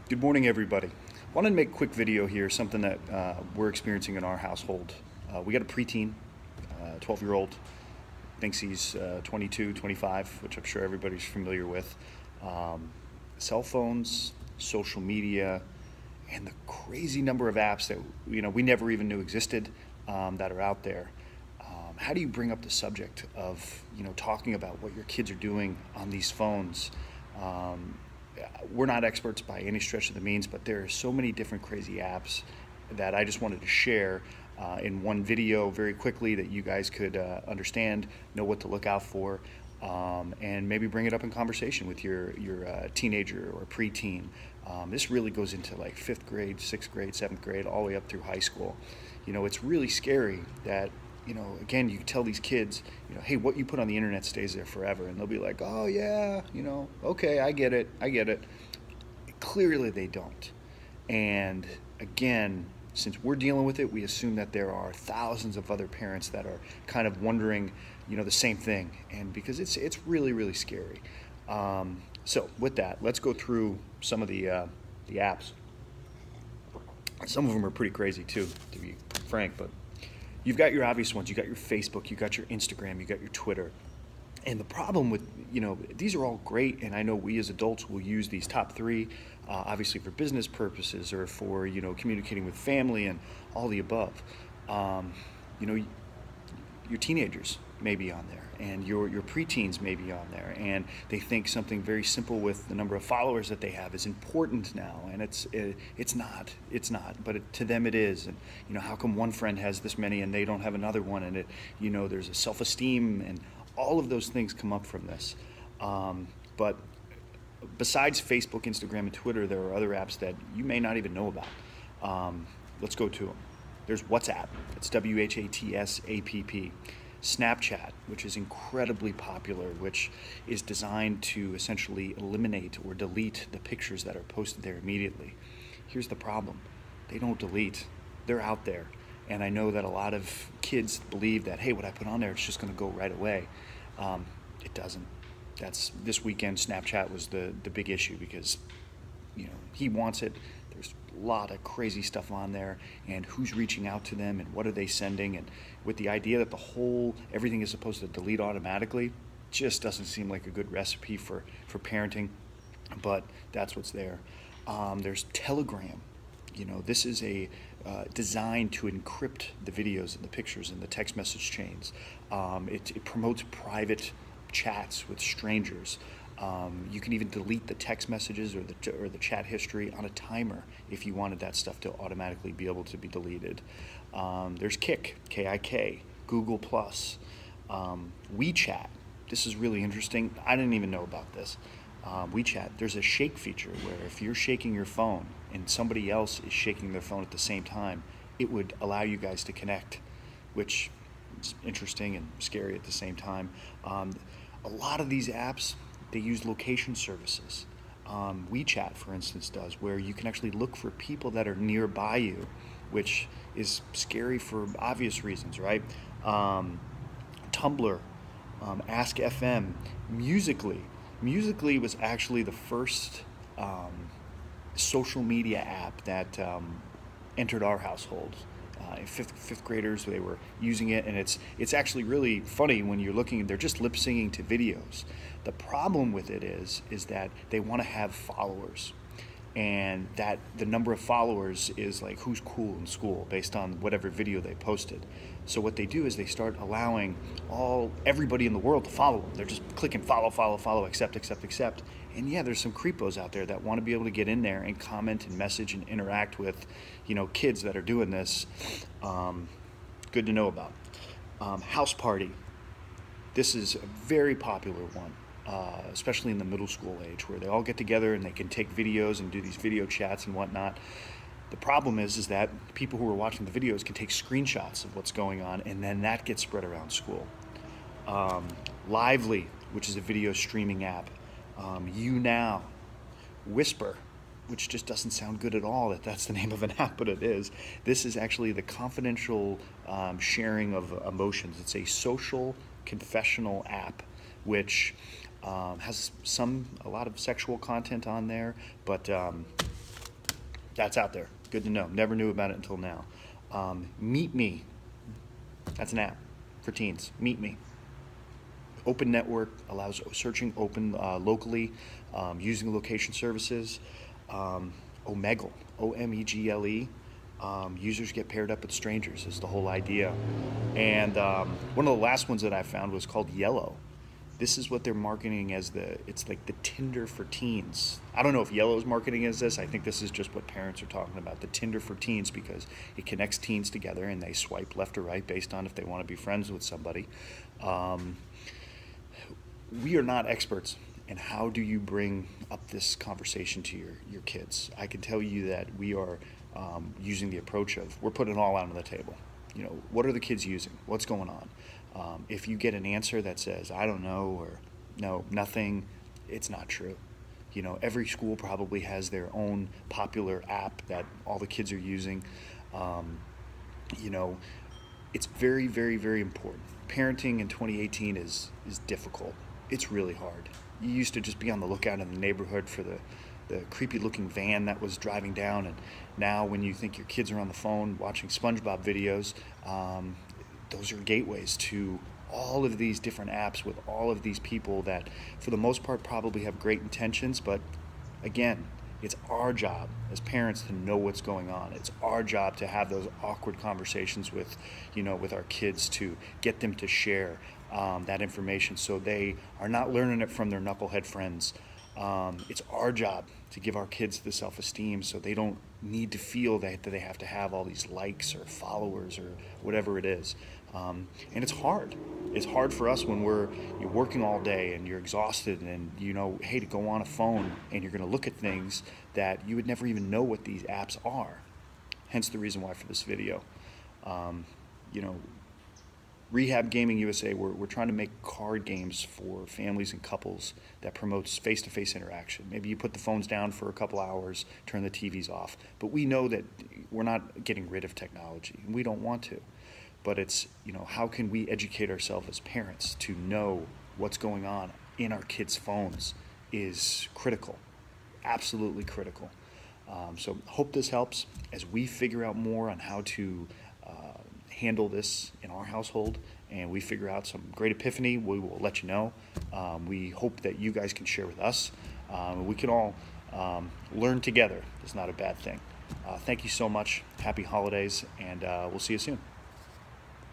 Good morning, everybody. Wanted to make a quick video here, something that we're experiencing in our household. We got a preteen, 12-year-old, thinks he's 22, 25, which I'm sure everybody's familiar with. Um, Cell phones, social media, and the crazy number of apps that we never even knew existed that are out there. How do you bring up the subject of talking about what your kids are doing on these phones? Um, we're not experts by any stretch of the means, but there are so many different crazy apps that I just wanted to share in one video very quickly that you guys could understand, know what to look out for, and maybe bring it up in conversation with your teenager or preteen. This really goes into like fifth grade, sixth grade, seventh grade, all the way up through high school. It's really scary that again, you tell these kids, hey, what you put on the internet stays there forever. And they'll be like, oh, yeah, okay, I get it, I get it. Clearly, they don't. And again, since we're dealing with it, we assume that there are thousands of other parents that are kind of wondering, the same thing. And because it's really, really scary. So, with that, let's go through some of the apps. Some of them are pretty crazy, too, to be frank, but you've got your obvious ones. You got your Facebook, you got your Instagram, you got your Twitter. And the problem with, these are all great, and I know we as adults will use these top three, obviously for business purposes or for, communicating with family and all the above. Um, you know, your teenagers may be on there, and your preteens may be on there, and they think something very simple with the number of followers that they have is important now, and it's not, but to them it is. And how come one friend has this many and they don't have another one? And there's a self-esteem, and all of those things come up from this. But besides Facebook, Instagram, and Twitter, there are other apps that you may not even know about. Let's go to them. There's WhatsApp. It's WHATSAPP. Snapchat, which is incredibly popular, which is designed to essentially eliminate or delete the pictures that are posted there immediately. Here's the problem. They don't delete. They're out there. And I know that a lot of kids believe that, hey, what I put on there, it's just going to go right away. It doesn't. This weekend, Snapchat was the big issue because he wants it. There's a lot of crazy stuff on there, and who's reaching out to them and what are they sending, and with the idea that everything is supposed to delete automatically, just doesn't seem like a good recipe for parenting, but that's what's there. There's Telegram. This is designed to encrypt the videos and the pictures and the text message chains. It promotes private chats with strangers. You can even delete the text messages or the chat history on a timer if you wanted that stuff to automatically be able to be deleted. There's Kik, K-I-K, Google Plus, WeChat. This is really interesting. I didn't even know about this. WeChat, there's a shake feature where if you're shaking your phone and somebody else is shaking their phone at the same time, it would allow you guys to connect, which is interesting and scary at the same time. A lot of these apps, they use location services. WeChat, for instance, does, where you can actually look for people that are nearby you, which is scary for obvious reasons, right? Tumblr, Ask FM, Musically was actually the first social media app that entered our household. Fifth graders, they were using it, and it's actually really funny when you're looking. They're just lip singing to videos. The problem with it is that they want to have followers, and that the number of followers is like who's cool in school based on whatever video they posted. So what they do is they start allowing everybody in the world to follow them. They're just clicking follow, follow, follow, accept, accept, accept. And yeah, there's some creepos out there that want to be able to get in there and comment and message and interact with, kids that are doing this. Good to know about. House Party. This is a very popular one, especially in the middle school age, where they all get together and they can take videos and do these video chats and whatnot. The problem is that people who are watching the videos can take screenshots of what's going on, and then that gets spread around school. Lively, which is a video streaming app. YouNow, Whisper, which just doesn't sound good at all that's the name of an app, but it is. This is actually the confidential sharing of emotions. It's a social confessional app, which has a lot of sexual content on there, but That's out there. Good to know. Never knew about it until now. Meet Me. That's an app for teens. Meet Me. Open Network allows searching open locally using location services. Omegle, Omegle. Users get paired up with strangers is the whole idea. And one of the last ones that I found was called Yellow. This is what they're marketing as it's like the Tinder for teens. I don't know if Yellow's marketing as this. I think this is just what parents are talking about, the Tinder for teens, because it connects teens together and they swipe left or right based on if they want to be friends with somebody. We are not experts in how do you bring up this conversation to your kids. I can tell you that we are using the approach of we're putting it all out on the table. What are the kids using? What's going on? If you get an answer that says, I don't know, or no, nothing, it's not true. Every school probably has their own popular app that all the kids are using. It's very, very, very important. Parenting in 2018 is difficult. It's really hard. You used to just be on the lookout in the neighborhood for the creepy looking van that was driving down, and now when you think your kids are on the phone watching SpongeBob videos, those are gateways to all of these different apps with all of these people that for the most part probably have great intentions, but again, it's our job as parents to know what's going on. It's our job to have those awkward conversations with our kids, to get them to share that information so they are not learning it from their knucklehead friends. It's our job to give our kids the self-esteem so they don't need to feel that they have to have all these likes or followers or whatever it is. And it's hard. It's hard for us when you're working all day and you're exhausted and hey, to go on a phone and you're going to look at things that you would never even know what these apps are. Hence the reason why for this video. Rehab Gaming USA, we're trying to make card games for families and couples that promotes face-to-face interaction. Maybe you put the phones down for a couple hours, turn the TVs off. But we know that we're not getting rid of technology, and we don't want to. But it's, how can we educate ourselves as parents to know what's going on in our kids' phones is critical, absolutely critical. So hope this helps as we figure out more on how to handle this in our household, and we figure out some great epiphany. We will let you know. We hope that you guys can share with us. We can all learn together. It's not a bad thing. Thank you so much. Happy holidays, and we'll see you soon.